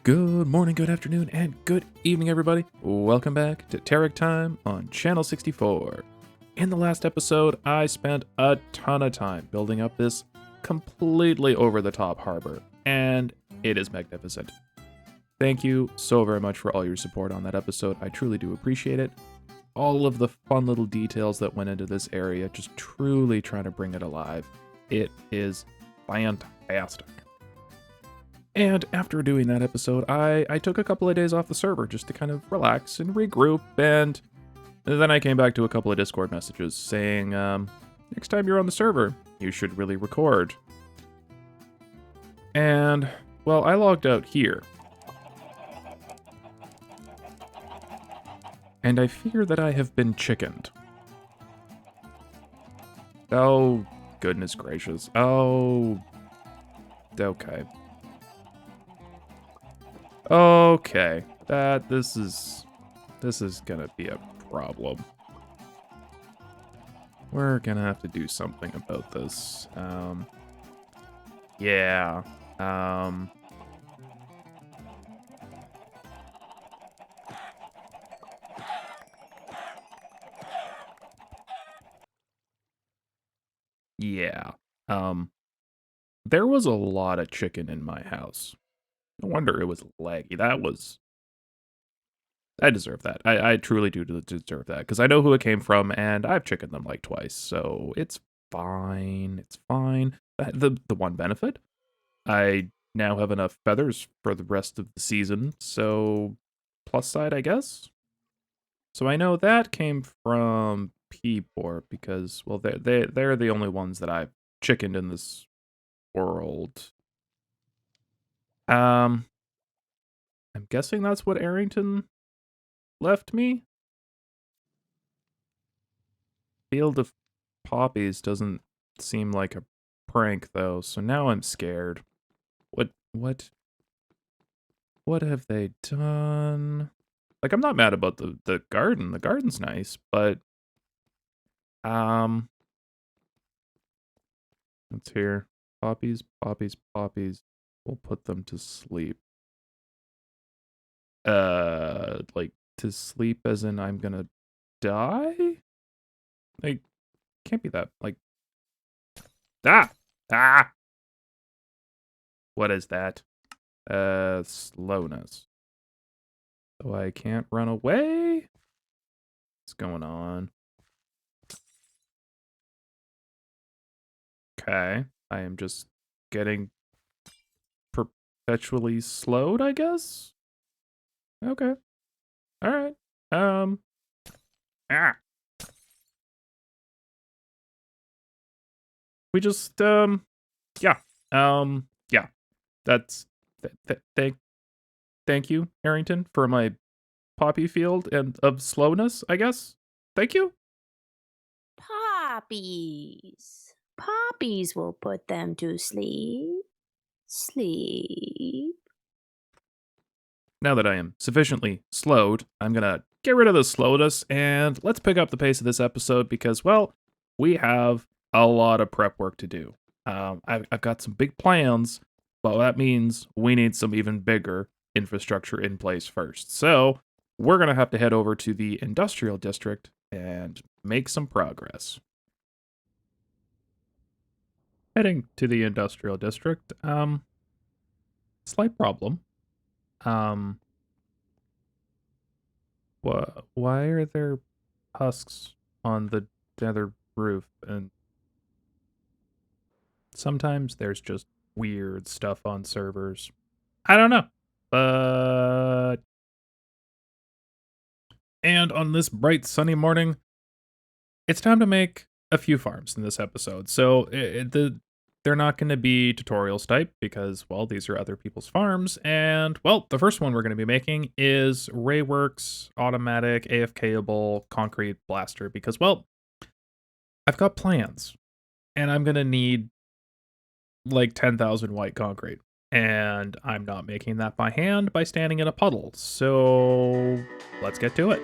Good morning, good afternoon, and good evening, everybody. Welcome back to TerickTime on Channel64. In the last episode, I spent a ton of time building up this completely over-the-top harbor, and it is magnificent. Thank you so very much for all your support on that episode. I truly do appreciate it. All of the fun little details that went into this area, just truly trying to bring it alive. It is fantastic. And after doing that episode, I took a couple of days off the server just to kind of relax and regroup, and then I came back to a couple of Discord messages saying, next time you're on the server, you should really record. And, well, I logged out here. And I fear that I have been chickened. Oh, goodness gracious. Oh, okay. Okay, this is gonna be a problem. We're gonna have to do something about this. Yeah. Yeah. There was a lot of chicken in my house. No wonder it was laggy. I deserve that. I truly do deserve that, because I know who it came from, and I've chickened them like twice, so it's fine. It's fine. The one benefit, I now have enough feathers for the rest of the season, so plus side, I guess. So I know that came from P-Port, because, well, they're the only ones that I've chickened in this world. I'm guessing that's what Arrington left me. Field of Poppies doesn't seem like a prank, though, so now I'm scared. What have they done? Like, I'm not mad about the garden. The garden's nice, but let's hear. Poppies, poppies, poppies. We'll put them to sleep. Like, to sleep as in I'm gonna die? Like, can't be that, like... Ah! What is that? Slowness. So I can't run away? What's going on? Okay. I am just getting perpetually slowed, I guess? Okay. Alright. We just, yeah. Yeah. That's, thank you, Arrington, for my poppy field and of slowness, I guess. Thank you. Poppies. Poppies will put them to sleep. Sleep. Now that I am sufficiently slowed, I'm gonna get rid of the slowness, and let's pick up the pace of this episode because, well, we have a lot of prep work to do. I've got some big plans, but that means we need some even bigger infrastructure in place first. So we're gonna have to head over to the industrial district and make some progress. Heading to the industrial district, slight problem. Why are there husks on the nether roof? And sometimes there's just weird stuff on servers. I don't know. And on this bright sunny morning, it's time to make a few farms in this episode. So they're not going to be tutorials type because, well, these are other people's farms. And, well, the first one we're going to be making is RayWorks automatic AFKable concrete blaster because, well, I've got plans and I'm going to need like 10,000 white concrete. And I'm not making that by hand by standing in a puddle. So let's get to it.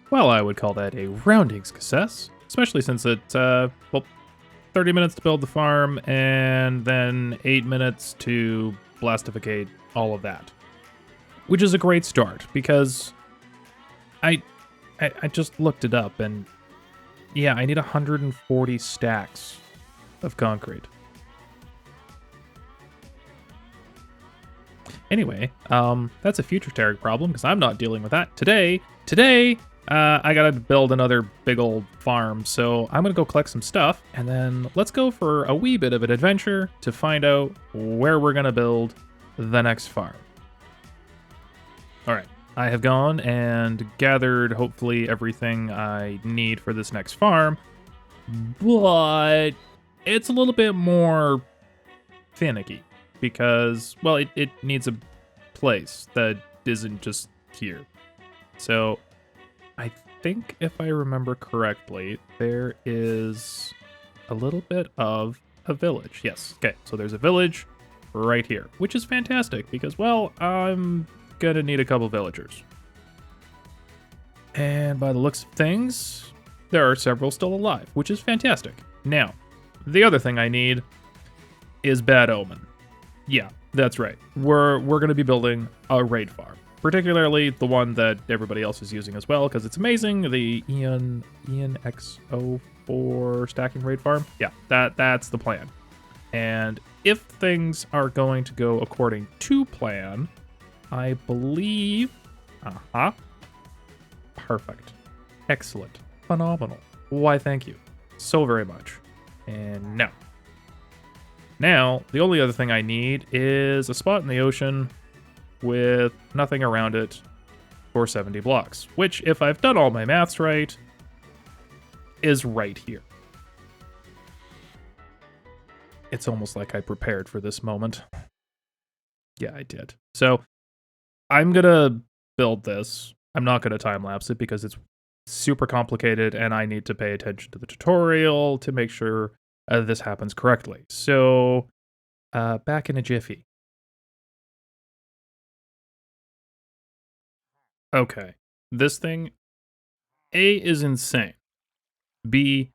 well, I would call that a rounding success, especially since it, well, 30 minutes to build the farm and then 8 minutes to blastificate all of that. Which is a great start because I just looked it up and yeah, I need 140 stacks of concrete. Anyway, that's a future Terrick problem because I'm not dealing with that today. I gotta build another big old farm, so I'm gonna go collect some stuff, and then let's go for a wee bit of an adventure to find out where we're gonna build the next farm. All right, I have gone and gathered hopefully everything I need for this next farm, but it's a little bit more finicky because, well, it needs a place that isn't just here. So I think if I remember correctly, there is a little bit of a village. Yes, okay, so there's a village right here, which is fantastic because, well, I'm gonna need a couple villagers. And by the looks of things, there are several still alive, which is fantastic. Now, the other thing I need is Bad Omen. Yeah, that's right. We're going to be building a raid farm, particularly the one that everybody else is using as well, because it's amazing. The Ian X04 stacking raid farm. Yeah, that's the plan. And if things are going to go according to plan, I believe. Perfect. Excellent. Phenomenal. Why, thank you so very much. And now, the only other thing I need is a spot in the ocean with nothing around it for 70 blocks, which, if I've done all my maths right, is right here. It's almost like I prepared for this moment. Yeah, I did. So, I'm gonna build this. I'm not gonna time-lapse it because it's super complicated and I need to pay attention to the tutorial to make sure this happens correctly. So, back in a jiffy. Okay. This thing, A, is insane. B,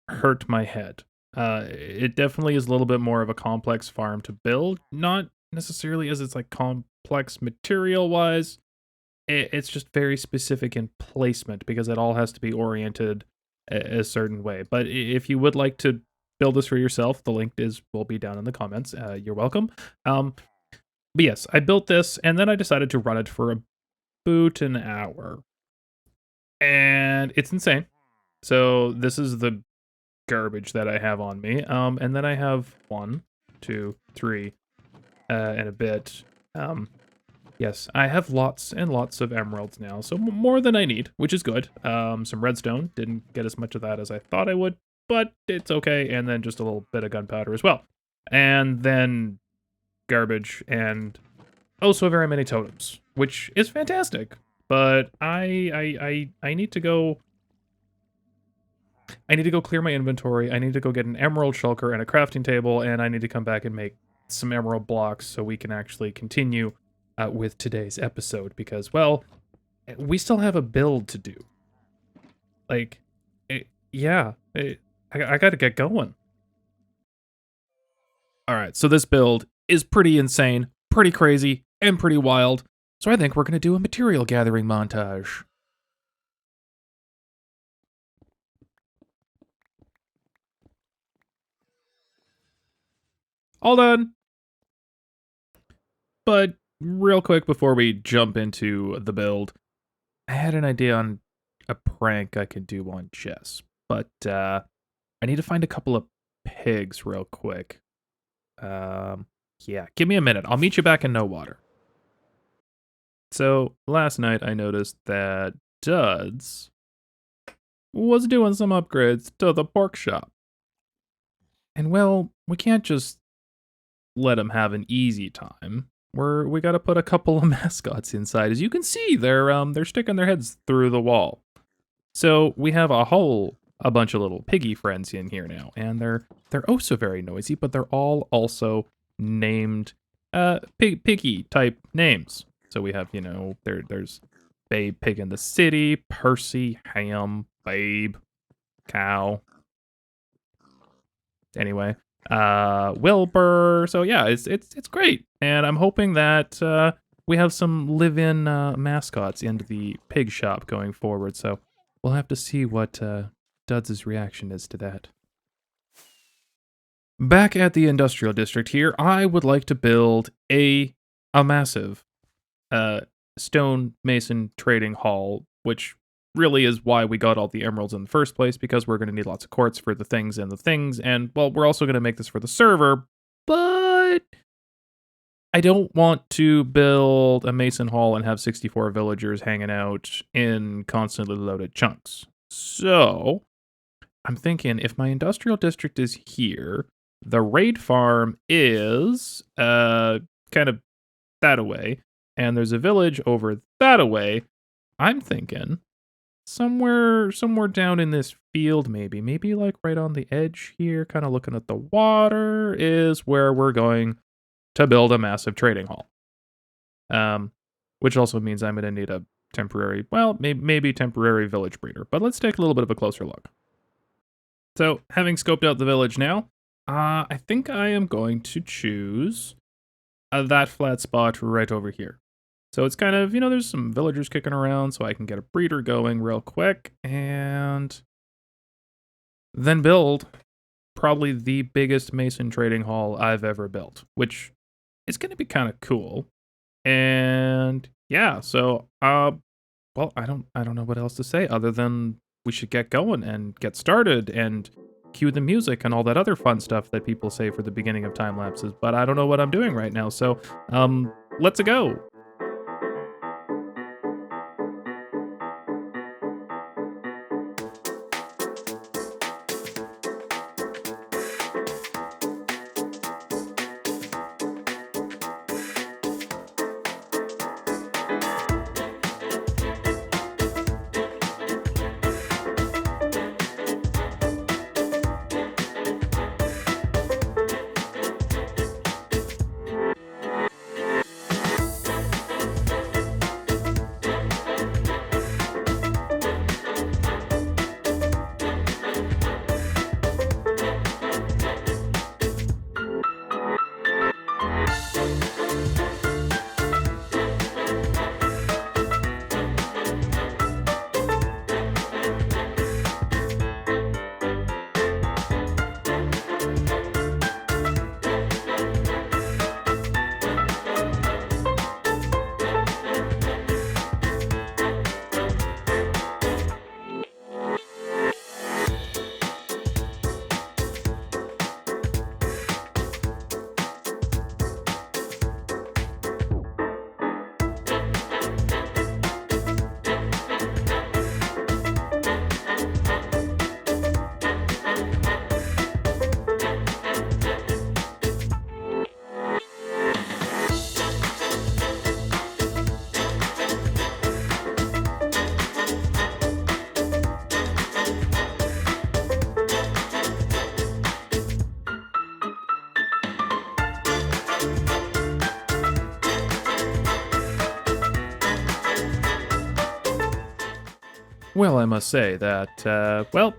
hurt my head. It definitely is a little bit more of a complex farm to build. Not necessarily as it's like complex material-wise. It's just very specific in placement because it all has to be oriented a certain way. But if you would like to build this for yourself, the link will be down in the comments. You're welcome. But yes, I built this and then I decided to run it for about an hour. And it's insane. So this is the garbage that I have on me. And then I have 1, 2, 3, and a bit. Yes, I have lots and lots of emeralds now, so more than I need, which is good. Some redstone, didn't get as much of that as I thought I would, but it's okay, and then just a little bit of gunpowder as well. And then garbage, and also very many totems, which is fantastic. But I need to go... I need to go clear my inventory, I need to go get an emerald shulker and a crafting table, and I need to come back and make some emerald blocks so we can actually continue with today's episode, because, well, we still have a build to do. Like, I gotta get going. Alright, so this build is pretty insane, pretty crazy, and pretty wild, so I think we're gonna do a material gathering montage. All done! But real quick before we jump into the build, I had an idea on a prank I could do on Jess, but I need to find a couple of pigs real quick. Yeah, give me a minute. I'll meet you back in no water. So last night I noticed that Duds was doing some upgrades to the pork shop. And well, we can't just let him have an easy time. We gotta put a couple of mascots inside. As you can see, they're sticking their heads through the wall. So we have a bunch of little piggy friends in here now, and they're oh so very noisy, but they're all also named piggy type names. So we have, you know, there's Babe Pig in the City, Percy, Ham, Babe, Cow. Anyway, Wilbur. So yeah, it's great, and I'm hoping that we have some live-in mascots into the pig shop going forward. So we'll have to see what Duds' reaction is to that. Back at the industrial district here, I would like to build a massive stone mason trading hall, which really is why we got all the emeralds in the first place, because we're going to need lots of quartz for the things, and well, we're also going to make this for the server, but I don't want to build a mason hall and have 64 villagers hanging out in constantly loaded chunks. So I'm thinking if my industrial district is here, the raid farm is kind of that away, and there's a village over that away. I'm thinking somewhere down in this field, maybe like right on the edge here, kind of looking at the water, is where we're going to build a massive trading hall. Which also means I'm going to need a temporary, well, maybe temporary village breeder. But let's take a little bit of a closer look. So, having scoped out the village now, I think I am going to choose that flat spot right over here. So it's kind of, there's some villagers kicking around, so I can get a breeder going real quick, and then build probably the biggest mason trading hall I've ever built, which is going to be kind of cool. And yeah, so well, I don't know what else to say other than we should get going and get started and cue the music and all that other fun stuff that people say for the beginning of time lapses, but I don't know what I'm doing right now. So, let's go. Well, I must say that, well,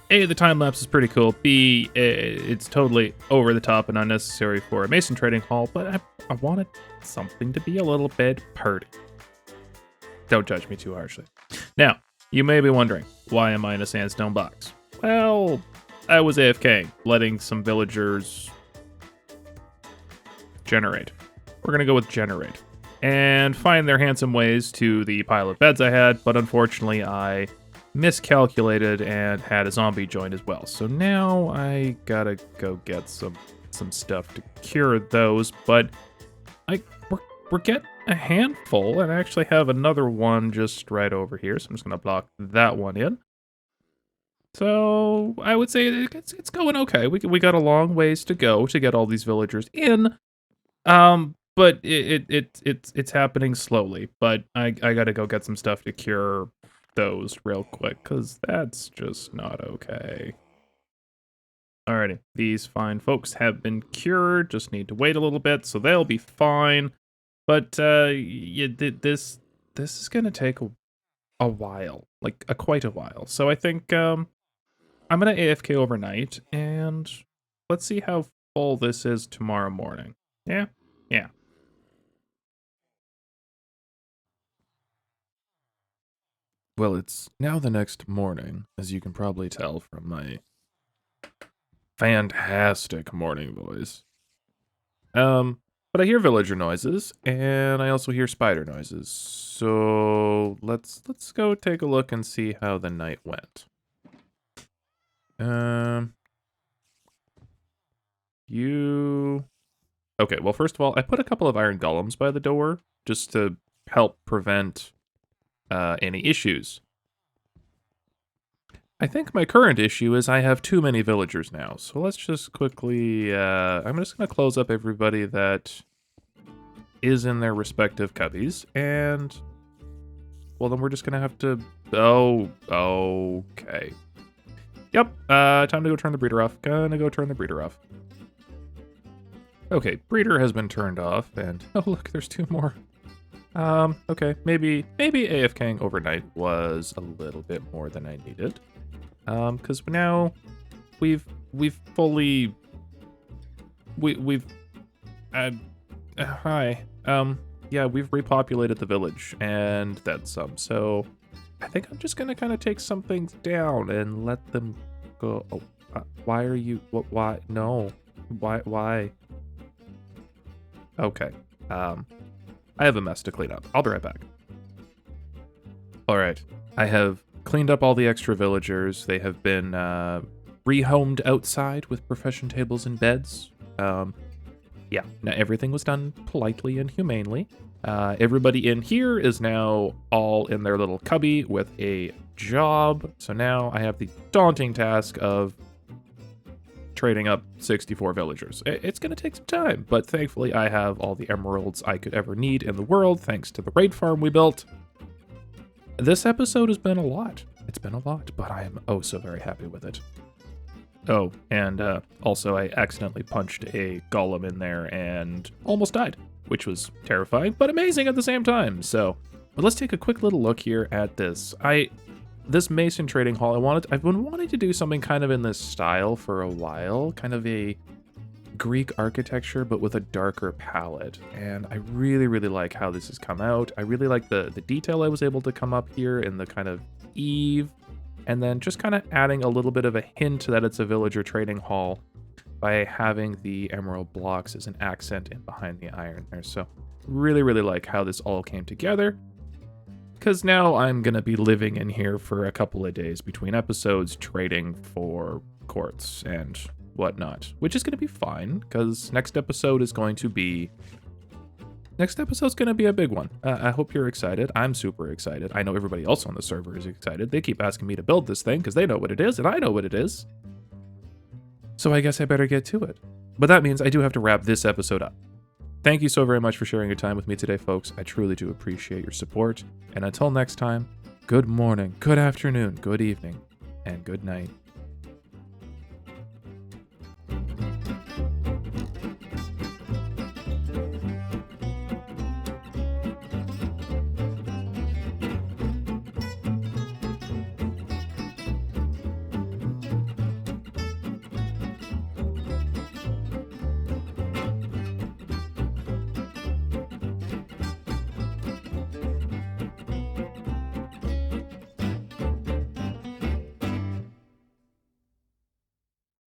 A, the time lapse is pretty cool. B, it's totally over the top and unnecessary for a mason trading hall, but I wanted something to be a little bit purty. Don't judge me too harshly. Now, you may be wondering, why am I in a sandstone box? Well, I was AFK, letting some villagers generate. We're gonna go with generate. And find their handsome ways to the pile of beds I had, but unfortunately I miscalculated and had a zombie join as well. So now I gotta go get some stuff to cure those, but we're getting a handful, and I actually have another one just right over here, so I'm just gonna block that one in. So I would say it's going okay. We got a long ways to go to get all these villagers in. But it's happening slowly. But I gotta go get some stuff to cure those real quick, because that's just not okay. Alrighty, these fine folks have been cured, just need to wait a little bit, so they'll be fine. But yeah, this this is gonna take a while, like quite a while. So I think I'm gonna AFK overnight, and let's see how full this is tomorrow morning. Yeah, yeah. Well, it's now the next morning, as you can probably tell from my fantastic morning voice. But I hear villager noises, and I also hear spider noises. So let's go take a look and see how the night went. You... Okay, well, first of all, I put a couple of iron golems by the door just to help prevent any issues. I think my current issue is I have too many villagers now. So let's just quickly... I'm just going to close up everybody that is in their respective cubbies, and... Well, then we're just going to have to... Oh, okay. Yep, time to go turn the breeder off. Gonna go turn the breeder off. Okay, breeder has been turned off, and... Oh, look, there's two more. Okay, maybe AFKing overnight was a little bit more than I needed. Because now we've fully... Hi. Yeah, we've repopulated the village, and then some, so... I think I'm just gonna kind of take some things down and let them go. Oh, why are you... Why? No. Why? Okay. I have a mess to clean up. I'll be right back. Alright. I have cleaned up all the extra villagers. They have been rehomed outside with profession tables and beds. Yeah, now everything was done politely and humanely. Everybody in here is now all in their little cubby with a job. So now I have the daunting task of trading up 64 villagers. It's going to take some time, but thankfully I have all the emeralds I could ever need in the world thanks to the raid farm we built. This episode has been a lot. It's been a lot, but I am oh so very happy with it. Oh, and also I accidentally punched a golem in there and almost died, which was terrifying, but amazing at the same time. So, but let's take a quick little look here at this. This Mason trading hall, I've been wanting to do something kind of in this style for a while, kind of a Greek architecture, but with a darker palette. And I really, really like how this has come out. I really like the detail I was able to come up here in the kind of eave, and then just kind of adding a little bit of a hint that it's a villager trading hall by having the emerald blocks as an accent in behind the iron there. So really, really like how this all came together. Because now I'm going to be living in here for a couple of days between episodes, trading for quartz and whatnot, which is going to be fine, because next episode is going to be a big one. I hope you're excited. I'm super excited. I know everybody else on the server is excited. They keep asking me to build this thing because they know what it is, and I know what it is. So I guess I better get to it. But that means I do have to wrap this episode up. Thank you so very much for sharing your time with me today, folks. I truly do appreciate your support. And until next time, good morning, good afternoon, good evening, and good night.